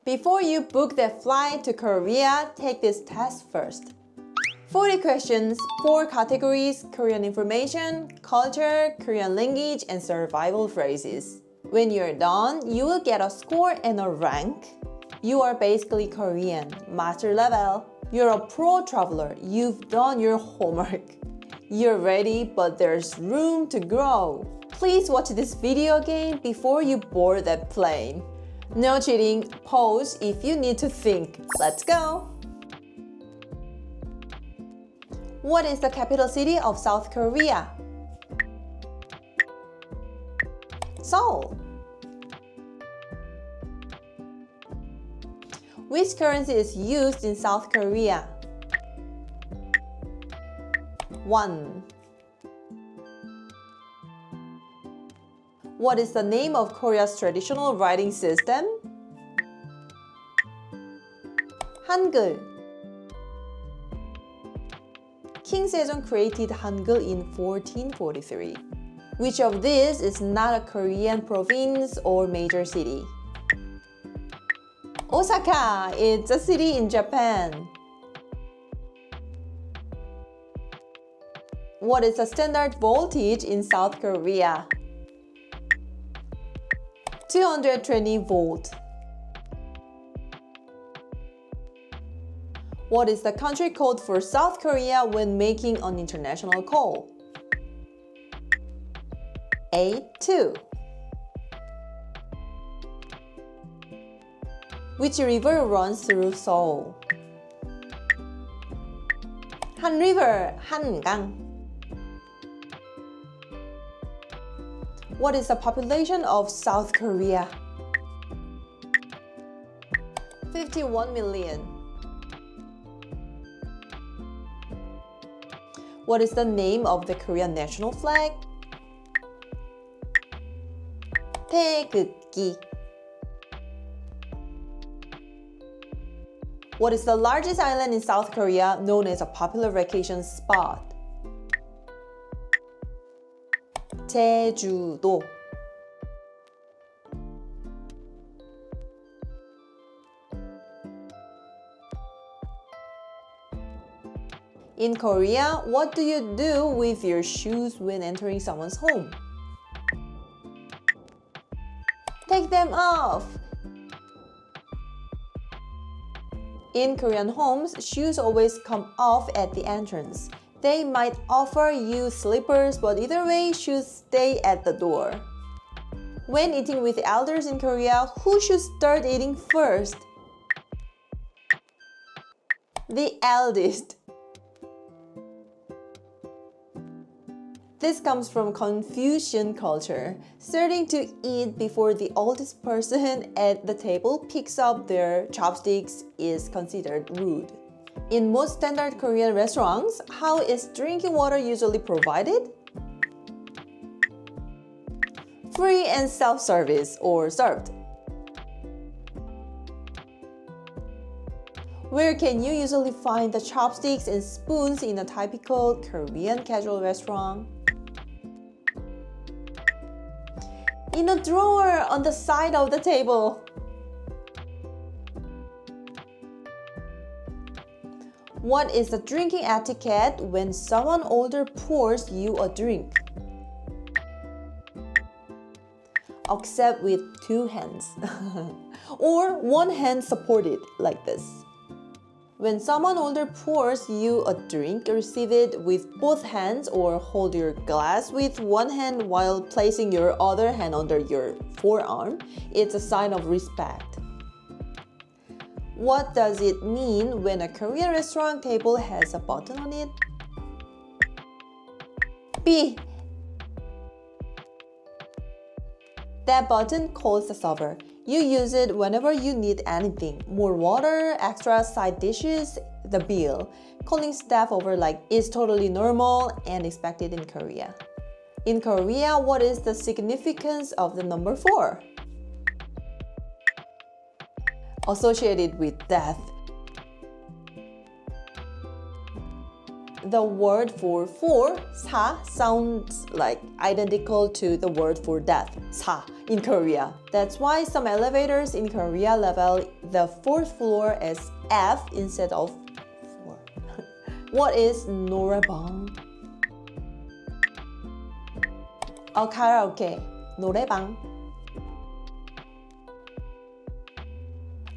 Before you book that flight to Korea, take this test first. 40 questions, 4 categories: Korean information, culture, Korean language, and survival phrases. When you're done, you will get a score and a rank. You are basically Korean, master level. You're a pro traveler. You've done your homework. You're ready, but there's room to grow. Please watch this video again before you board that plane. No cheating. Pause if you need to think. Let's go! What is the capital city of South Korea? Seoul. Which currency is used in South Korea? Won. What is the name of Korea's traditional writing system? Hangul. King Sejong created Hangul in 1443. Which of these is not a Korean province or major city? Osaka. It's a city in Japan. What is the standard voltage in South Korea? 220 volt. What is the country code for South Korea when making an international call? A2. Which river runs through Seoul? Han River, Hangang. What is the population of South Korea? 51 million. What is the name of the Korean national flag? 태극기. What is the largest island in South Korea known as a popular vacation spot? 제주도. In Korea, what do you do with your shoes when entering someone's home? Take them off. In Korean homes, shoes always come off at the entrance. They might offer you slippers, but either way, shoes stay at the door. When eating with elders in Korea, who should start eating first? The eldest. This comes from Confucian culture. Starting to eat before the oldest person at the table picks up their chopsticks is considered rude. In most standard Korean restaurants, how is drinking water usually provided? Free and self-service or served. Where can you usually find the chopsticks and spoons in a typical Korean casual restaurant? In a drawer on the side of the table. What is the drinking etiquette when someone older pours you a drink? Accept with 2 hands. Or 1 hand supported like this. When someone older pours you a drink, receive it with both hands or hold your glass with 1 hand while placing your other hand under your forearm. It's a sign of respect. What does it mean when a Korean restaurant table has a button on it? B. That button calls the server. You use it whenever you need anything. More water, extra side dishes, the bill. Calling staff over like is totally normal and expected in Korea. In Korea, what is the significance of the number 4? Associated with death. The word for 4, 사, sounds like identical to the word for death, 사, in Korea. That's why some elevators in Korea level the fourth floor as F instead of 4. What is 노래방? Karaoke, 노래방.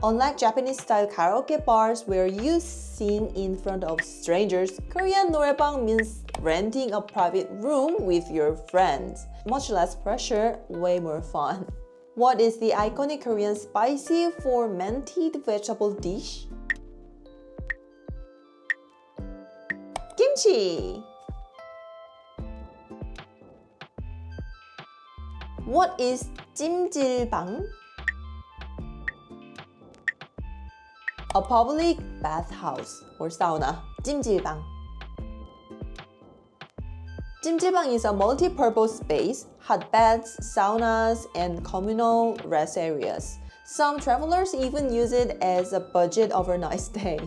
Unlike Japanese-style karaoke bars where you sing in front of strangers, Korean 노래방 means renting a private room with your friends. Much less pressure, way more fun. What is the iconic Korean spicy fermented vegetable dish? Kimchi! What is 찜질방? A public bathhouse or sauna. 찜질방. 찜질방 is a multi-purpose space, hot baths, saunas, and communal rest areas. Some travelers even use it as a budget overnight stay.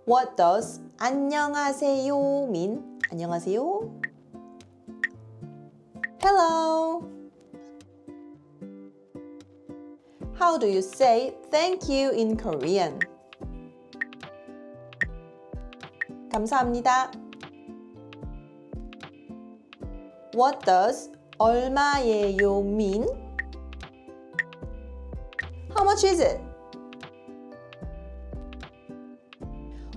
What does 안녕하세요 mean? 안녕하세요? Hello! How do you say thank you in Korean? 감사합니다. What does 얼마예요 mean? How much is it?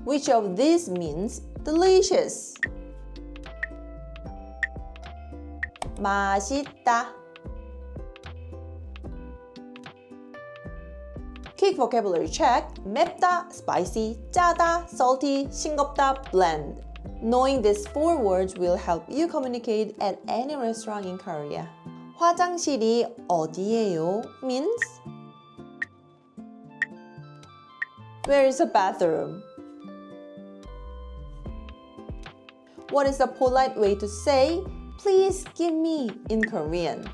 Which of these means delicious? 맛있다. Quick vocabulary check. 맵다, spicy, 짜다, salty, 싱겁다, bland. Knowing these 4 words will help you communicate at any restaurant in Korea. 화장실이 어디예요 means where is the bathroom? What is the polite way to say please give me in Korean?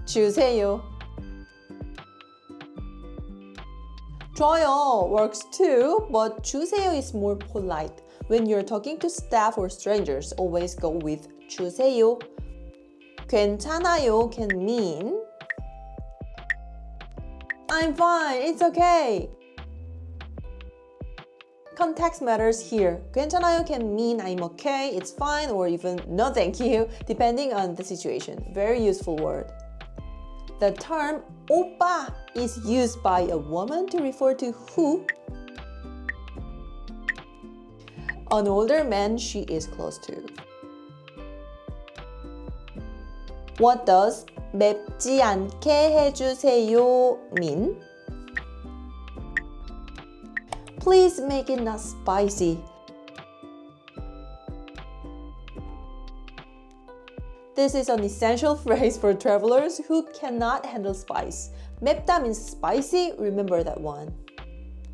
주세요. 줘요 works too, but 주세요 is more polite. When you're talking to staff or strangers, always go with 주세요. 괜찮아요 can mean I'm fine, it's okay. Context matters here. 괜찮아요 can mean I'm okay, it's fine, or even no thank you, depending on the situation. Very useful word. The term 오빠 is used by a woman to refer to who? An older man she is close to. What does 맵지 않게 해주세요 mean? Please make it not spicy. This is an essential phrase for travelers who cannot handle spice. 맵다 means spicy, remember that one.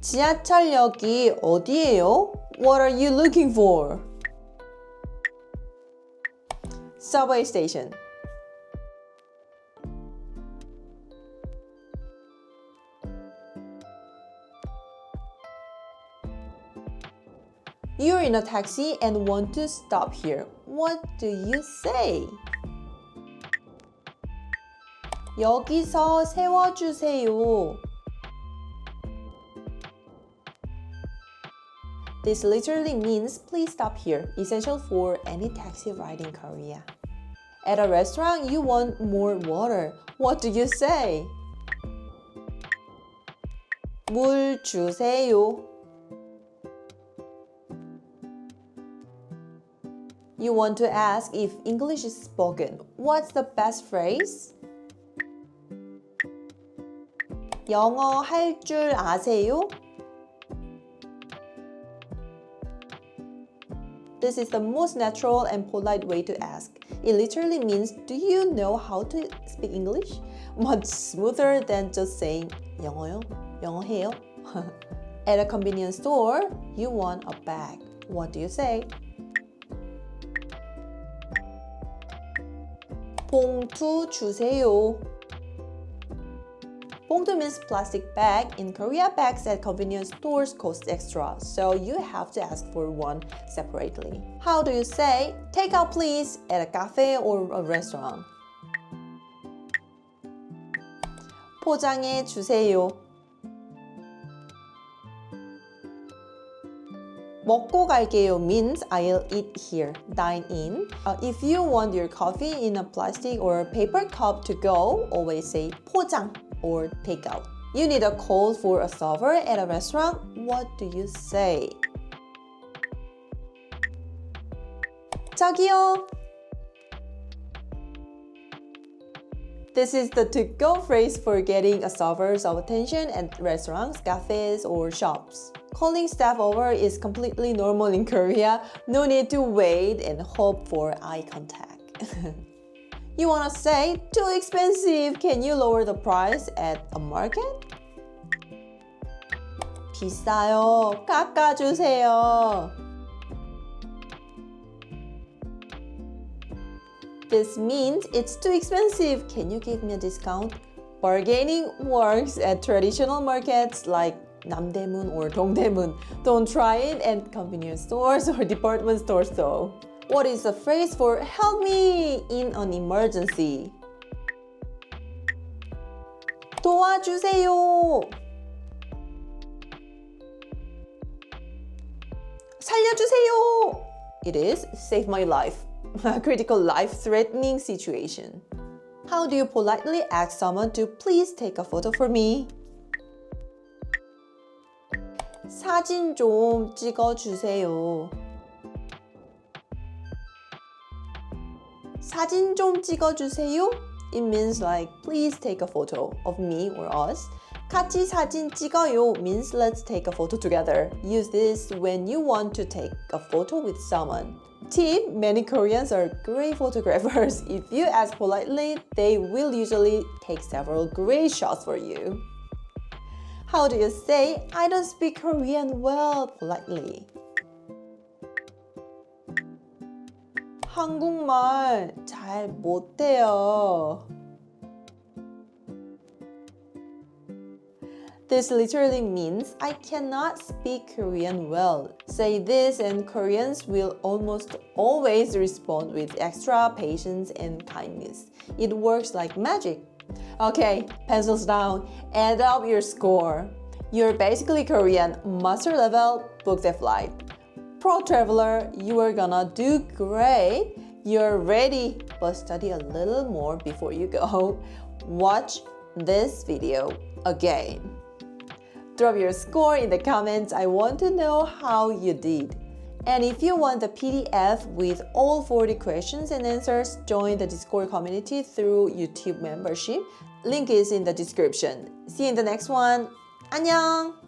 지하철역이 어디예요? What are you looking for? Subway station. You're in a taxi and want to stop here. What do you say? 여기서 세워주세요. This literally means please stop here, essential for any taxi ride in Korea. At a restaurant, you want more water. What do you say? 물 주세요. You want to ask if English is spoken. What's the best phrase? 영어 할 줄 아세요? This is the most natural and polite way to ask. It literally means, do you know how to speak English? Much smoother than just saying 영어요? 영어해요? At a convenience store, you want a bag. What do you say? 봉투 주세요. 봉투 means plastic bag. In Korea, bags at convenience stores cost extra, so you have to ask for one separately. How do you say, take out please, at a cafe or a restaurant? 포장해 주세요. 먹고 갈게요 means I'll eat here, dine in. If you want your coffee in a plastic or paper cup to go, always say 포장 or take out. You need a call for a server at a restaurant. What do you say? 저기요. This is the to-go phrase for getting a server's attention at restaurants, cafes, or shops. Calling staff over is completely normal in Korea. No need to wait and hope for eye contact. You wanna say, too expensive, can you lower the price at a market? 비싸요, 깎아주세요. This means it's too expensive, can you give me a discount? Bargaining works at traditional markets like 남대문 or 동대문. Don't try it at convenience stores or department stores though. What is the phrase for help me in an emergency? 도와주세요. 살려주세요. It is save my life. A critical life-threatening situation. How do you politely ask someone to please take a photo for me? 사진 좀 찍어주세요. 사진 좀 찍어주세요? It means like, please take a photo of me or us. 같이 사진 찍어요 means let's take a photo together. Use this when you want to take a photo with someone. Tip, many Koreans are great photographers. If you ask politely, they will usually take several great shots for you. How do you say, I don't speak Korean well politely? 한국말 잘 못해요. This literally means I cannot speak Korean well. Say this and Koreans will almost always respond with extra patience and kindness. It works like magic. Okay, pencils down, add up your score. You're basically Korean, master level, book the flight. Pro traveler, you are gonna do great. You're ready, but study a little more before you go. Watch this video again. Drop your score in the comments. I want to know how you did. And if you want the PDF with all 40 questions and answers, join the Discord community through YouTube membership. Link is in the description. See you in the next one. 안녕!